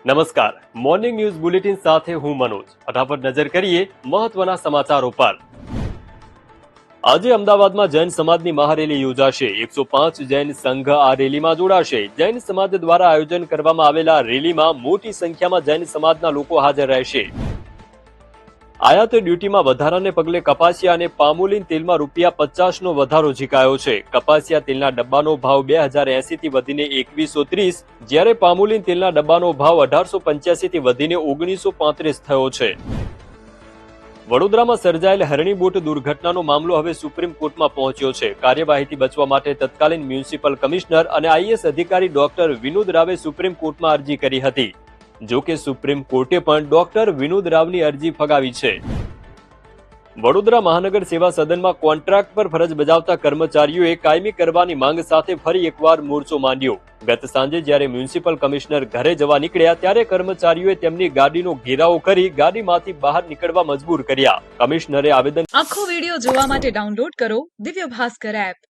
નમસ્કાર, morning news bulletin સાથે હું મનોજ. ફટાફટ નજર કરીએ મહત્વના સમાચારો પર. આજે અમદાવાદમાં જૈન સમાજની મહારેલી યોજાશે. 105 જૈન સંઘ આ રેલીમાં જોડાશે. જૈન સમાજ દ્વારા આયોજન કરવામાં આવેલા રેલીમાં મોટી સંખ્યામાં જૈન સમાજના લોકો હાજર રહેશે. આયાત ડ્યુટીમાં વધારાને પગલે કપાસિયા અને પામોલીન તેલમાં ₹50નો વધારો ઝીકાયો છે. કપાસિયા તેલના ડબ્બાનો ભાવ 2080 થી વધીને 2130, જ્યારે પામોલીન તેલના ડબ્બાનો ભાવ 1885 થી વધીને 1935 થયો છે. વડોદરામાં સર્જાયેલ હરણી બોટ દુર્ઘટનાનો મામલો હવે સુપ્રીમ કોર્ટમાં પહોંચ્યો છે. કાર્યવાહીથી બચવા માટે તત્કાલીન મ્યુનિસિપલ કમિશનર અને આઈએએસ અધિકારી ડોક્ટર વિનોદ રાવે સુપ્રીમ કોર્ટમાં અરજી કરી હતી. જો કે સુપ્રીમ કોર્ટે પણ ડોક્ટર વિનોદ રાવની અરજી ફગાવી છે. વડોદરા મહાનગર સેવા સદનમાં કોન્ટ્રાક્ટ પર ફરજ બજાવતા કર્મચારીઓએ કાયમી કરવાની માંગ સાથે ફરી એકવાર મોરચો માંડ્યો. ગત સાંજે જ્યારે મ્યુનિસિપલ કમિશનર ઘરે જવા નીકળ્યા ત્યારે કર્મચારીઓએ તેમની ગાડીનો ઘેરાવો કરી ગાડીમાંથી બહાર નીકળવા મજબૂર કર્યા. કમિશનરે આવેદન આખો વિડિયો જોવા માટે ડાઉનલોડ કરો દિવ્ય ભાસ્કર એપ.